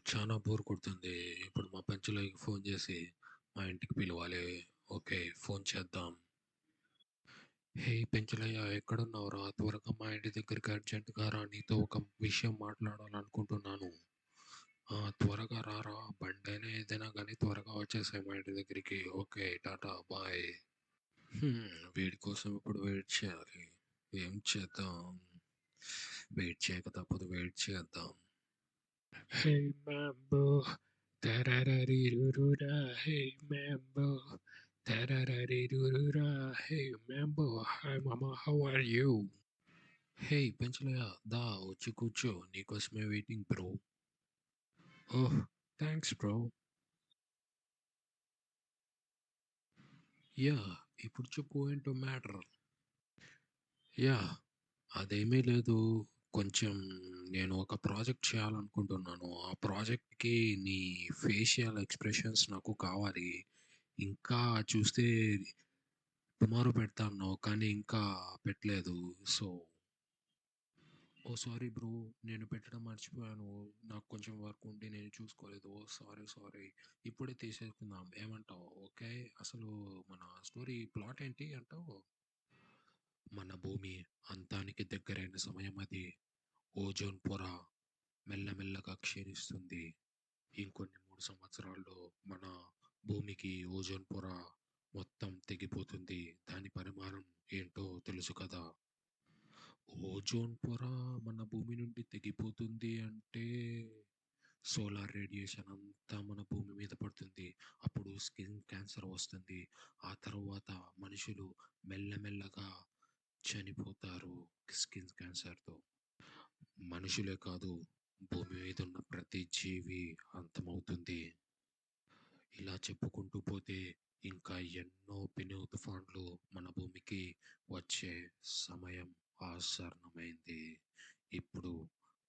చానా బోర్ కొడుతుంది. ఇప్పుడు మా పంచులకి ఫోన్ చేసి, మా ఇంటికి పిలవాలి. ఓకే. ఫోన్ చేద్దాం. హేయ్ పెంచులయ్య ఎక్కడున్నావురా? త్వరగా మా ఇంటి దగ్గరికి అర్జెంట్‌గా రా. నీతో ఒక విషయం మాట్లాడాలనుకుంటున్నాను. త్వరగా రారా. బండైనా ఏదైనా గానీ త్వరగా వచ్చేసేయ్ మా ఇంటి దగ్గరికి. ఓకే. టాటా. బాయ్. వీడి కోసం ఇప్పుడు వెయిట్ చేయాలి. ఏం చేద్దాం? వెయిట్ చేయక తప్పదు. వెయిట్ చేద్దాం. Hey Mambo, tararariruruра, hey Mambo, tararariruruరా, hey Mambo, hi mama, how are you? Hey Penchulayya దా వచ్చి కూర్చో నీకోసమే వెయిటింగ్ బ్రో. ఓహ్ థ్యాంక్స్ బ్రో. యా ఇప్పుడు చెప్పు ఏంటో మ్యాటర్. యా అదేమీ లేదు. కొంచెం నేను ఒక ప్రాజెక్ట్ చేయాలనుకుంటున్నాను. ఆ ప్రాజెక్ట్‌కి నీ ఫేషియల్ ఎక్స్‌ప్రెషన్స్ నాకు కావాలి. ఇంకా చూస్తే టుమారో పెడతా అన్నావు. కానీ ఇంకా పెట్టలేదు. So, oh! Sorry bro. నేను పెట్టడం మర్చిపోయాను. నాకు కొంచెం వర్క్ ఉండి నేను చూసుకోలేదు. ఓహ్! Sorry, sorry. ఇప్పుడే తీసేసుకుందాం. ఏమంటావు? ఓకే. అసలు మన స్టోరీ ప్లాట్ ఏంటి అంటావు? మన భూమి అంతానికి దగ్గరైన సమయం అది. ఓజోన్ పొర మెల్లమెల్లగా క్షీణిస్తుంది. ఇంకొన్ని 3 సంవత్సరాల్లో మన భూమికి ఓజోన్ పొర మొత్తం తెగిపోతుంది. దాని పరిమాణం ఏంటో తెలుసు కదా! ఓజోన్ పొర మన భూమి నుండి తెగిపోతుంది అంటే సోలార్ రేడియేషన్ అంతా మన భూమి మీద పడుతుంది. అప్పుడు స్కిన్ క్యాన్సర్ వస్తుంది. ఆ తరువాత మనుషులు మెల్లమెల్లగా చనిపోతారు స్కిన్ క్యాన్సర్‌తో. మనుషులే కాదు, భూమి మీద ఉన్న ప్రతి జీవి అంతమవుతుంది. ఇలా చెప్పుకుంటూ పోతే ఇంకా ఎన్నో పెను తుఫాన్లు మన భూమికి వచ్చే సమయం ఆసన్నమైంది. ఇప్పుడు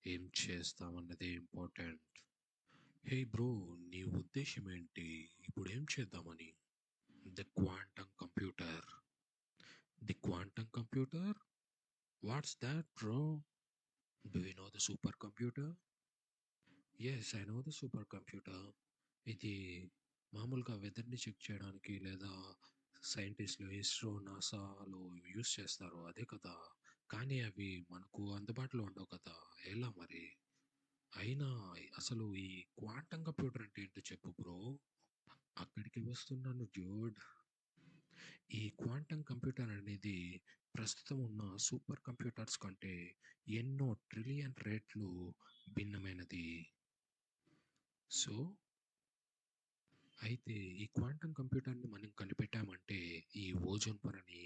ఏం చేస్తామన్నదే ఇంపార్టెంట్. హే బ్రో! నీ ఉద్దేశ్యం ఏంటి? ఇప్పుడేం చేద్దామని? The quantum computer. The quantum computer? What's that bro? Do you know the super computer? Yes, I know the super computer. ఇది మామూలుగా వెదర్‌ని చెక్ చేయడానికి లేదా సైంటిస్ట్‌లు ఇస్రో, నాసాలో యూజ్ చేస్తారు. అదే కదా! కానీ అవి మనకు అందుబాటులో ఉండవు కదా! ఎలా మరి? అయినా అసలు ఈ క్వాంటం కంప్యూటర్ అంటే ఏంటో చెప్పు బ్రో? అక్కడికి వస్తున్నాను డ్యూడ్. ఈ క్వాంటం కంప్యూటర్ అనేది ప్రస్తుతం ఉన్న సూపర్ కంప్యూటర్స్ కంటే ఎన్నో ట్రిలియన్ రెట్లు భిన్నమైనది. సో అయితే ఈ క్వాంటం కంప్యూటర్‌ని మనం కనిపెట్టామంటే, ఈ ఓజోన్ పొరని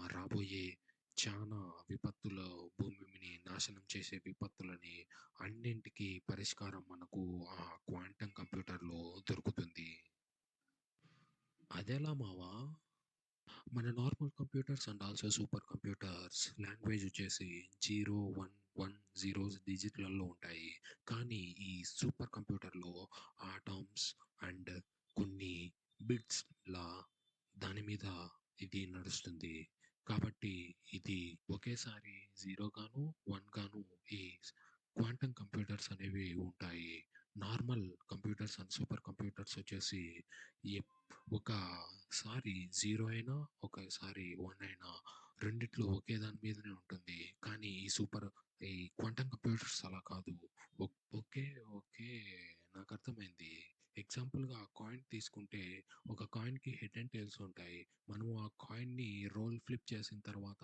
రాబోయే చానా విపత్తులో భూమిని నాశనం చేసే విపత్తులని అన్నింటికి పరిష్కారం మనకు ఆ క్వాంటం కంప్యూటర్‌లో దొరుకుతుంది. అదెలా మావా? మన normal computers and also super computers language వచ్చేసి 0, 1, 1 జీరోస్ డిజిట్‌లలో ఉంటాయి. కానీ ఈ సూపర్ కంప్యూటర్‌లో ఆటమ్స్ అండ్ కొన్ని బిట్స్‌లా దాని మీద ఇది నడుస్తుంది. కాబట్టి ఇది ఒకేసారి 0 గాను, 1 గాను ఈ క్వాంటం కంప్యూటర్స్ అనేవి ఉంటాయి. Normal computers and super computers వచ్చేసి ఎప్ ఒకసారి 0 అయినా, ఒకసారి 1 అయినా రెండిట్లో ఒకే దాని మీదనే ఉంటుంది. కానీ ఈ క్వాంటం కంప్యూటర్స్ అలా కాదు. ఓకే. ఓకే. నాకర్థమైంది. ఎగ్జాంపుల్‌గా ఆ కాయిన్ తీసుకుంటే, ఒక కాయిన్‌కి హెడ్ అండ్ టెయిల్స్ ఉంటాయి. మనము ఆ కాయిన్‌ని ఫ్లిప్ చేసిన తర్వాత,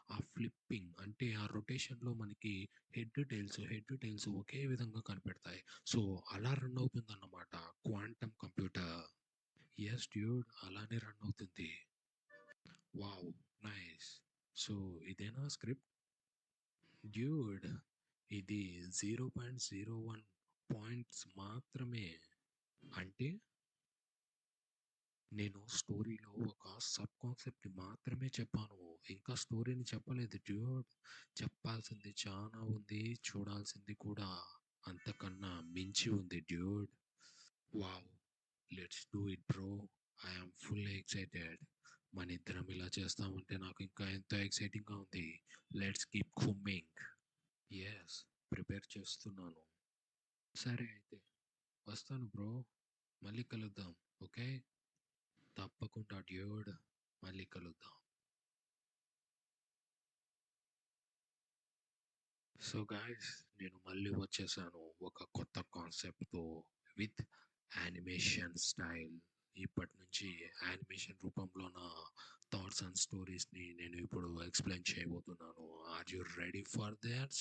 ఆ ఫ్లిప్పింగ్ అంటే ఆ రొటేషన్‌లో మనకి హెడ్, టెయిల్స్ ఒకే విధంగా కనిపెడతాయి. సో, అలా రన్ అవుతుందన్నమాట క్వాంటం కంప్యూటర్. Yes dude. అలానే రన్ అవుతుంది. వావ్! నైస్. సో, ఇదేనా స్క్రిప్ట్? డ్యూడ్ ఇది 0.01 పాయింట్స్ మాత్రమే. అంటే నేను స్టోరీలో ఒక సబ్ కాన్సెప్ట్‌ని మాత్రమే చెప్పాను. ఇంకా స్టోరీని చెప్పలేదు డ్యూడ్. చెప్పాల్సింది చానా ఉంది. చూడాల్సింది కూడా అంతకన్నా మించి ఉంది dude. Wow! Let's do it bro. I am fully excited. మనిద్దరం ఇలా చేస్తామంటే నాకు ఇంకా ఎంతో ఎక్సైటింగ్‌గా ఉంది. Let's keep కుమ్మింగ్. యెస్. ప్రిపేర్ చేస్తున్నాను. సరే అయితే. వస్తాను బ్రో. మళ్ళీ కలుద్దాం. ఓకే. తప్పకుండా డ్యూడ్. మళ్ళీ కలుద్దాం. సో గాయ్స్, నేను మళ్ళీ వచ్చేసాను ఒక కొత్త కాన్సెప్ట్‌తో విత్ యానిమేషన్ స్టైల్. ఇప్పటి నుంచి యానిమేషన్ రూపంలో నా థాట్స్ అండ్ స్టోరీస్‌ని నేను ఇప్పుడు ఎక్స్‌ప్లెయిన్ చేయబోతున్నాను. Are you ready for thought?